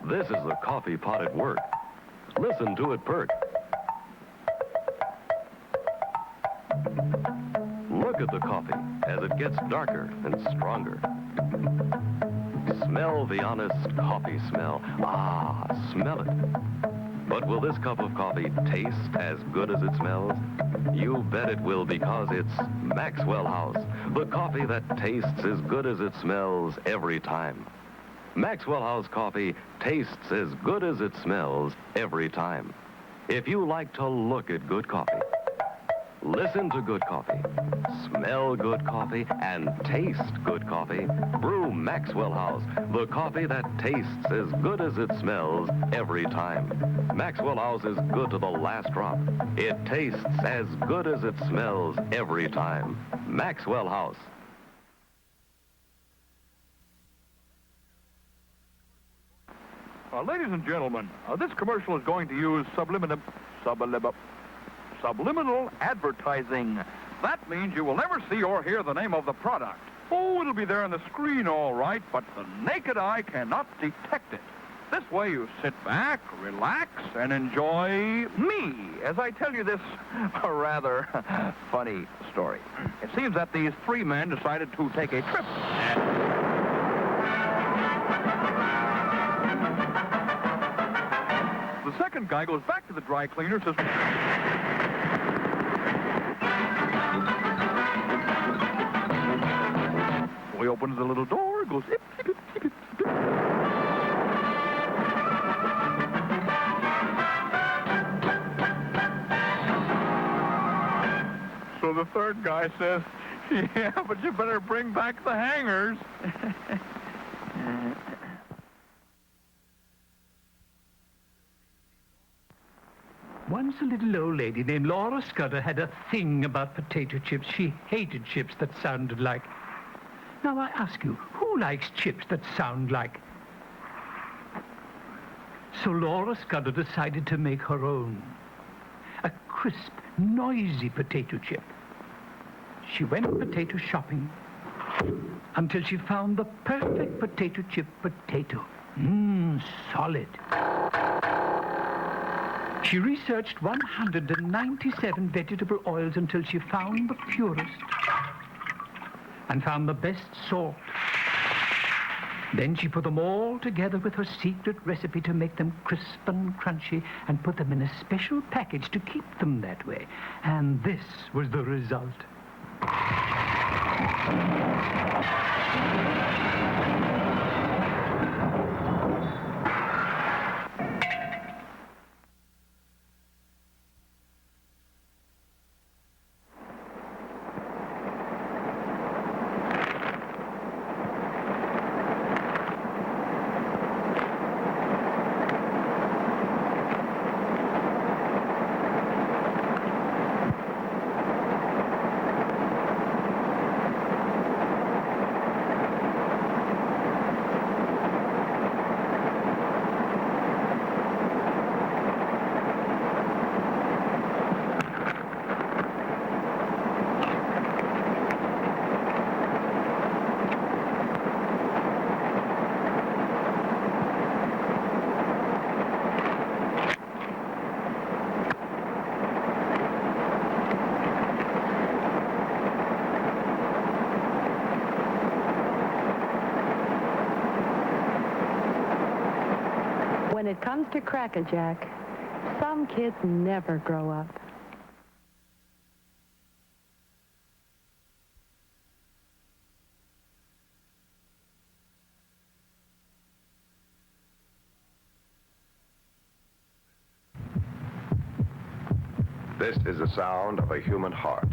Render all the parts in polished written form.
This is the coffee pot at work. Listen to it perk. Look at the coffee as it gets darker and stronger. Smell the honest coffee smell. Ah, smell it. But will this cup of coffee taste as good as it smells? You bet it will, because it's Maxwell House, the coffee that tastes as good as it smells every time. Maxwell House coffee tastes as good as it smells every time. If you like to look at good coffee, listen to good coffee, smell good coffee, and taste good coffee, brew Maxwell House, the coffee that tastes as good as it smells every time. Maxwell House is good to the last drop. It tastes as good as it smells every time. Maxwell House. Ladies and gentlemen, this commercial is going to use subliminal advertising. That means you will never see or hear the name of the product. Oh, it'll be there on the screen all right, but the naked eye cannot detect it. This way you sit back, relax, and enjoy me as I tell you this rather funny story. It seems that these three men decided to take a trip. The second guy goes back to the dry cleaner, says... So he opens the little door, goes... Hip, hip, hip, hip, hip. So the third guy says, yeah, but you better bring back the hangers. Once a little old lady named Laura Scutter had a thing about potato chips. She hated chips that sounded like... Now, I ask you, who likes chips that sound like... So Laura Scutter decided to make her own. A crisp, noisy potato chip. She went potato shopping until she found the perfect potato chip potato. Solid. She researched 197 vegetable oils until she found the purest and found the best salt. Then she put them all together with her secret recipe to make them crisp and crunchy and put them in a special package to keep them that way. And this was the result. When it comes to Cracker Jack, some kids never grow up. This is the sound of a human heart.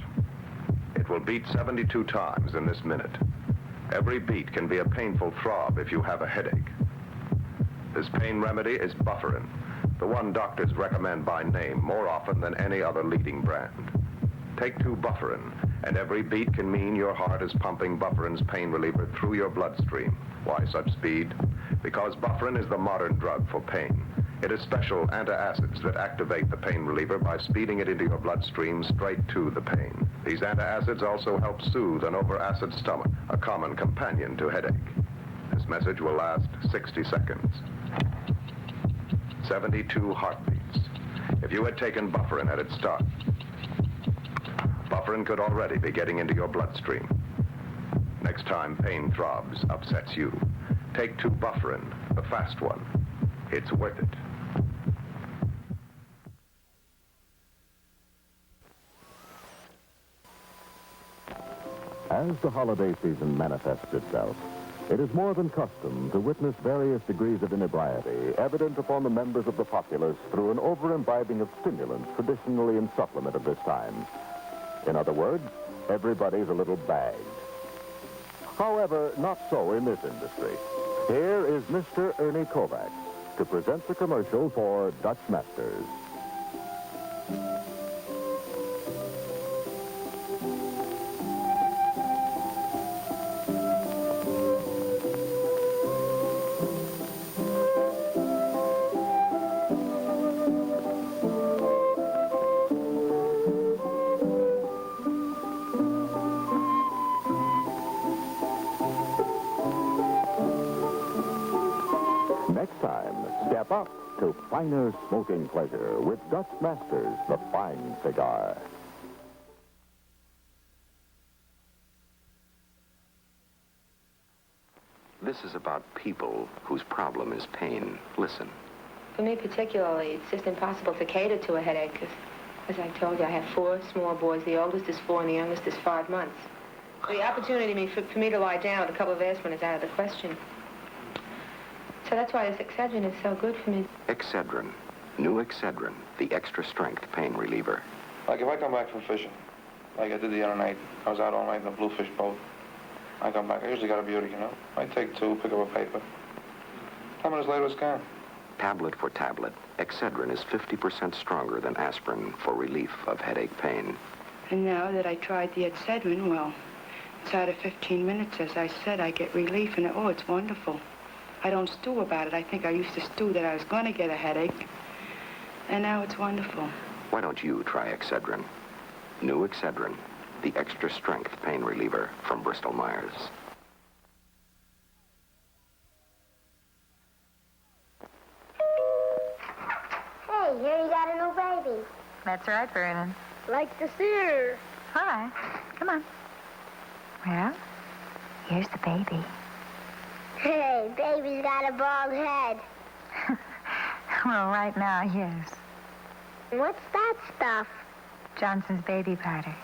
It will beat 72 times in this minute. Every beat can be a painful throb if you have a headache. This pain remedy is Bufferin, the one doctors recommend by name more often than any other leading brand. Take 2 Bufferin, and every beat can mean your heart is pumping Bufferin's pain reliever through your bloodstream. Why such speed? Because Bufferin is the modern drug for pain. It is special antacids that activate the pain reliever by speeding it into your bloodstream straight to the pain. These antacids also help soothe an overacid stomach, a common companion to headache. This message will last 60 seconds. 72 heartbeats. If you had taken Bufferin at its start, Bufferin could already be getting into your bloodstream. Next time pain throbs upsets you, take 2 Bufferin, the fast one. It's worth it. As the holiday season manifests itself, it is more than custom to witness various degrees of inebriety evident upon the members of the populace through an over-imbibing of stimulants traditionally in supplement of this time. In other words, everybody's a little bagged. However, not so in this industry. Here is Mr. Ernie Kovacs to present the commercial for Dutch Masters. Next time, step up to finer smoking pleasure with Dutch Masters, the fine cigar. This is about people whose problem is pain. Listen. For me particularly, it's just impossible to cater to a headache because, as I told you, I have 4 small boys. The oldest is 4 and the youngest is 5 months. The opportunity for me to lie down with a couple of aspirin is out of the question. So that's why this Excedrin is so good for me. Excedrin. New Excedrin, the extra strength pain reliever. Like if I come back from fishing, like I did the other night, I was out all night in a bluefish boat. I come back, I usually got a beauty, you know. I take 2, pick up a paper. 10 minutes later, it's gone. Tablet for tablet, Excedrin is 50% stronger than aspirin for relief of headache pain. And now that I tried the Excedrin, well, inside of 15 minutes, as I said, I get relief, and oh, it's wonderful. I don't stew about it. I think I used to stew that I was going to get a headache, and now it's wonderful. Why don't you try Excedrin? New Excedrin, the extra strength pain reliever from Bristol-Myers. Hey, here you got a new baby. That's right, Vernon. Like to see her. Hi. Come on. Well, here's the baby. Hey, baby's got a bald head. Well, right now, yes. What's that stuff? Johnson's baby powder.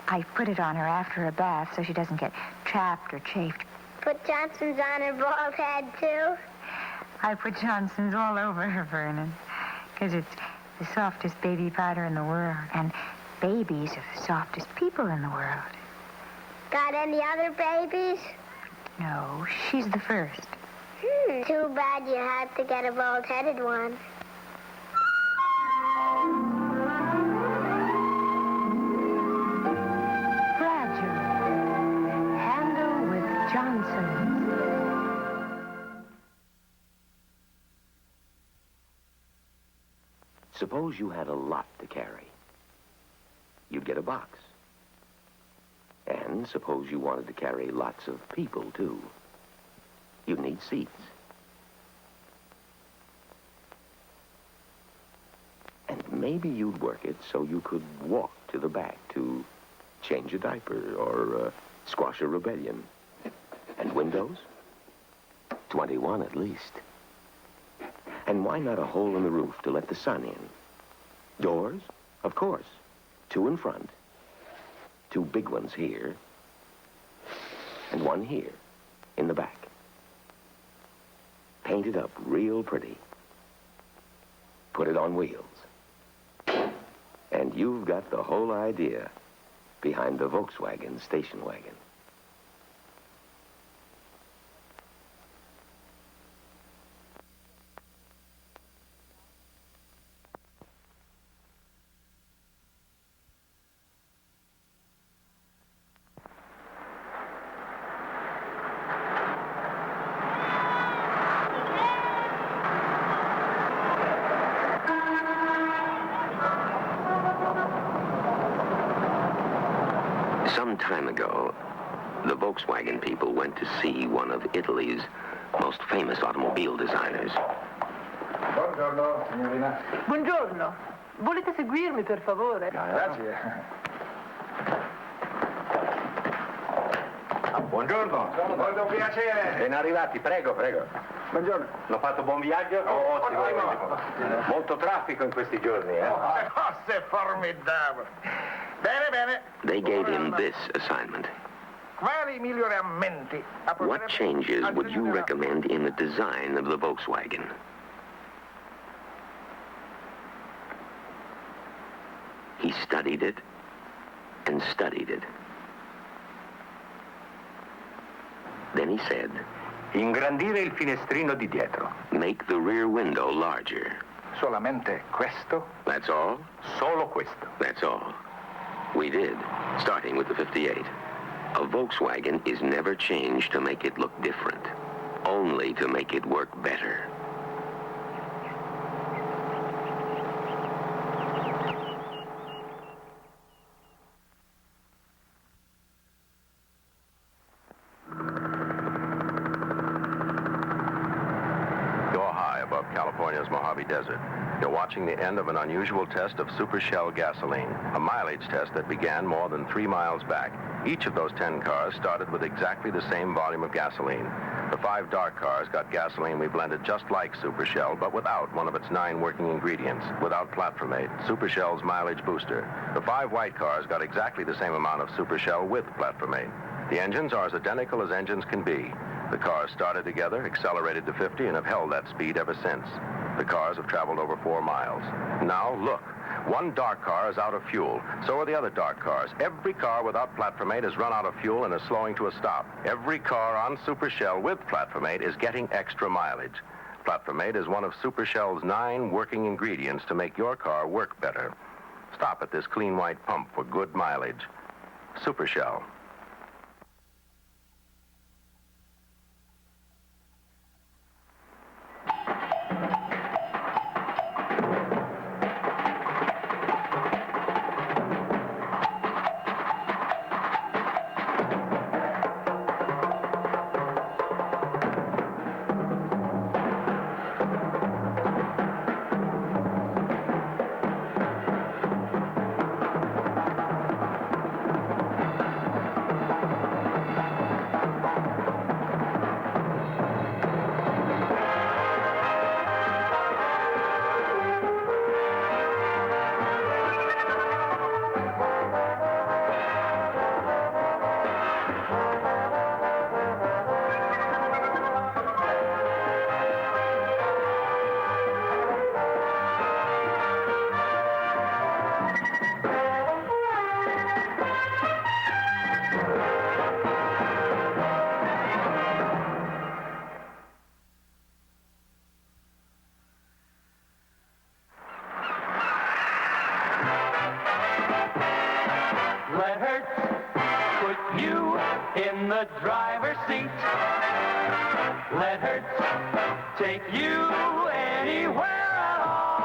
I put it on her after a bath so she doesn't get chapped or chafed. Put Johnson's on her bald head, too? I put Johnson's all over her, Vernon, because it's the softest baby powder in the world, and babies are the softest people in the world. Got any other babies? No, she's the first. Too bad you had to get a bald-headed one. Fragile. Handle with Johnson's. Suppose you had a lot to carry. You'd get a box. And suppose you wanted to carry lots of people, too. You'd need seats. And maybe you'd work it so you could walk to the back to change a diaper or squash a rebellion. And windows? 21 at least. And why not a hole in the roof to let the sun in? Doors? Of course. 2 in front. 2 big ones here. And 1 here, in the back. Paint it up real pretty. Put it on wheels. And you've got the whole idea behind the Volkswagen station wagon. Some time ago, the Volkswagen people went to see one of Italy's most famous automobile designers. But Buongiorno, signorina. Buongiorno. Volete seguirmi, per favore? Grazie. Buongiorno. Molto piacere. Ben arrivati, prego, prego. Buongiorno. L'ho fatto buon viaggio? Ottimo. Molto traffico in questi giorni, eh? Cose formidabili. Bene, bene. They gave him this assignment. Quali miglioramenti? What changes would you recommend in the design of the Volkswagen? He studied it and studied it. Then he said, Ingrandire il finestrino di dietro. make the rear window larger. Solamente questo? That's all? Solo questo. That's all. We did, starting with the 58. A Volkswagen is never changed to make it look different, only to make it work better. You're high above California's Mojave Desert. You're watching the end of an unusual test of Supershell gasoline, a mileage test that began more than 3 miles back. Each of those 10 cars started with exactly the same volume of gasoline. The 5 dark cars got gasoline we blended just like Supershell, but without one of its 9 working ingredients, without platformate, Supershell's mileage booster. The 5 white cars got exactly the same amount of Supershell with platformate. The engines are as identical as engines can be. The cars started together, accelerated to 50, and have held that speed ever since. The cars have traveled over 4 miles. Now, look. One dark car is out of fuel. So are the other dark cars. Every car without platformate has run out of fuel and is slowing to a stop. Every car on Supershell with platformate is getting extra mileage. Platformate is one of Supershell's 9 working ingredients to make your car work better. Stop at this clean white pump for good mileage. Supershell. Let Hertz put you in the driver's seat. Let Hertz take you anywhere at all.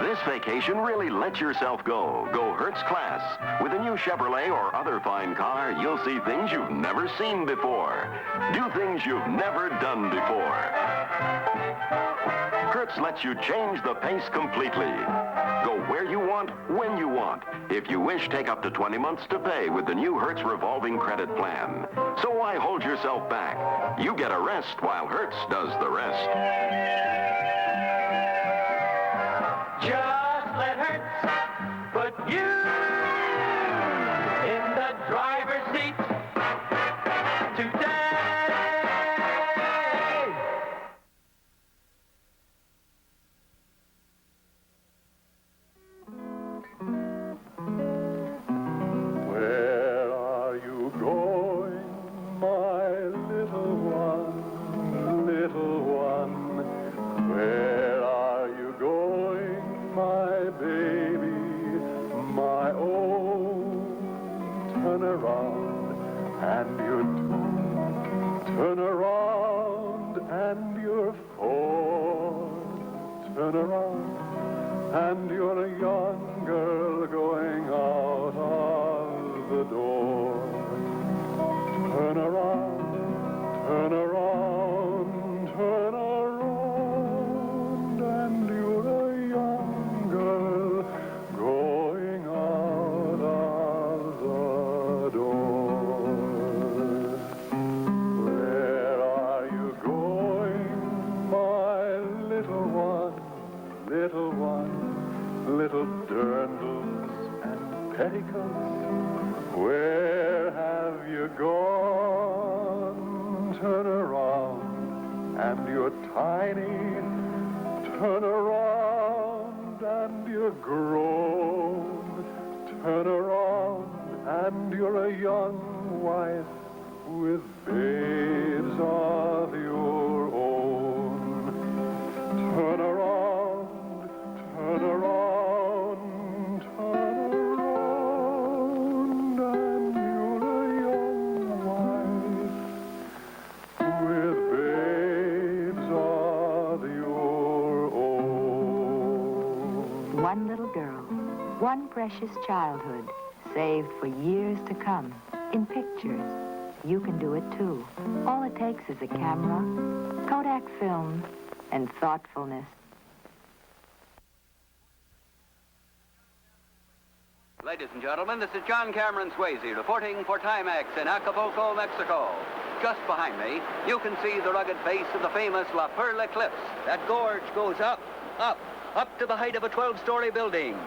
This vacation, really let yourself go. Go Hertz class. With a new Chevrolet or other fine car, you'll see things you've never seen before. Do things you've never done before. Hertz lets you change the pace completely. Go where you want, when you want. If you wish, take up to 20 months to pay with the new Hertz revolving credit plan. So why hold yourself back? You get a rest while Hertz does the rest. Just let Hertz put you in the driver's seat today. Where are you going, my little one, little one? Where are you going, my baby, my own? Turn around and you're 2. Turn around and you're 4. Turn around and you're a young girl going out of the door. Turn around, turn around, turn around. adore. Where are you going, my little one, little one, little dirndls and petticoats? Where have you gone? Turn around and you're tiny. Turn around and you're grown. Turn around and you're a young wife with babes of your own. Turn around, turn around, turn around, and you're a young wife with babes of your own. One little girl, one precious childhood, saved for years to come in pictures. You can do it too. All it takes is a camera, Kodak film, and thoughtfulness. Ladies and gentlemen, this is John Cameron Swayze reporting for Timex in Acapulco, Mexico. Just behind me, you can see the rugged face of the famous La Perla Cliffs. That gorge goes up, up, up to the height of a 12-story building.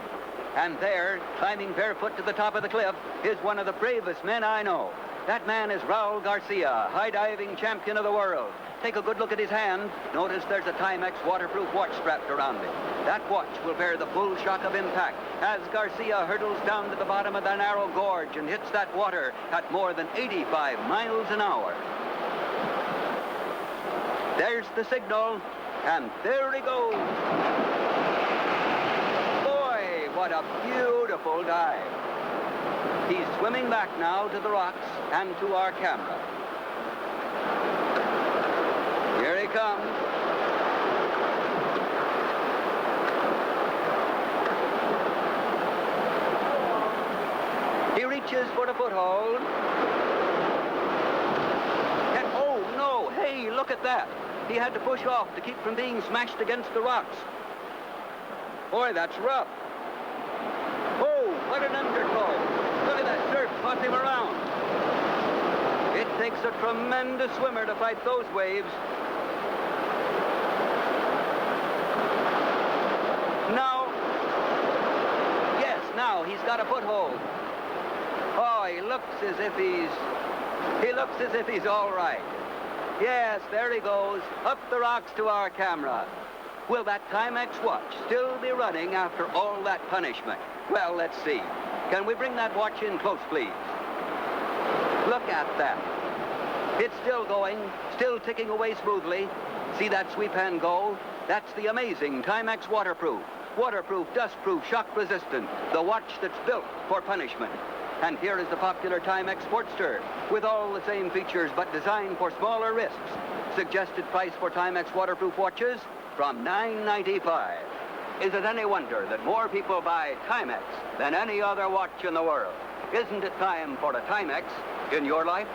And there, climbing barefoot to the top of the cliff, is one of the bravest men I know. That man is Raul Garcia, high-diving champion of the world. Take a good look at his hand. Notice there's a Timex waterproof watch strapped around it. That watch will bear the full shock of impact as Garcia hurtles down to the bottom of the narrow gorge and hits that water at more than 85 miles an hour. There's the signal, and there he goes. Boy, what a beautiful dive. He's swimming back now to the rocks and to our camera. Here he comes. He reaches for the foothold. And oh no, hey, look at that. He had to push off to keep from being smashed against the rocks. Boy, that's rough. Oh, what an undertow. Look at that surf tossing him around. It takes a tremendous swimmer to fight those waves. Now, yes, now he's got a foothold. Oh, he looks as if he's all right. Yes, there he goes, up the rocks to our camera. Will that Timex watch still be running after all that punishment? Well, let's see. Can we bring that watch in close, please? Look at that. It's still going, still ticking away smoothly. See that sweep hand go? That's the amazing Timex waterproof. Waterproof, dustproof, shock-resistant. The watch that's built for punishment. And here is the popular Timex Sportster, with all the same features but designed for smaller wrists. Suggested price for Timex waterproof watches from $9.95. Is it any wonder that more people buy Timex than any other watch in the world? Isn't it time for a Timex in your life?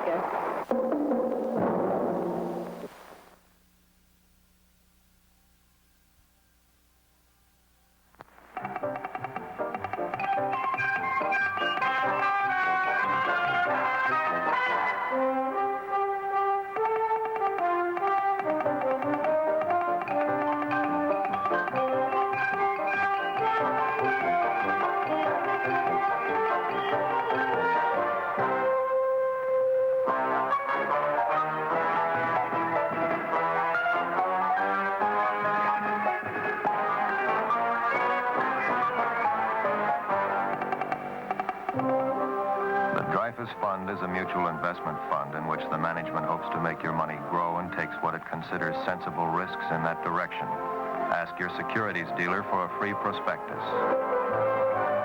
care. The Dreyfus Fund is a mutual investment fund in which the management hopes to make your money grow and takes what it considers sensible risks in that direction. Ask your securities dealer for a free prospectus.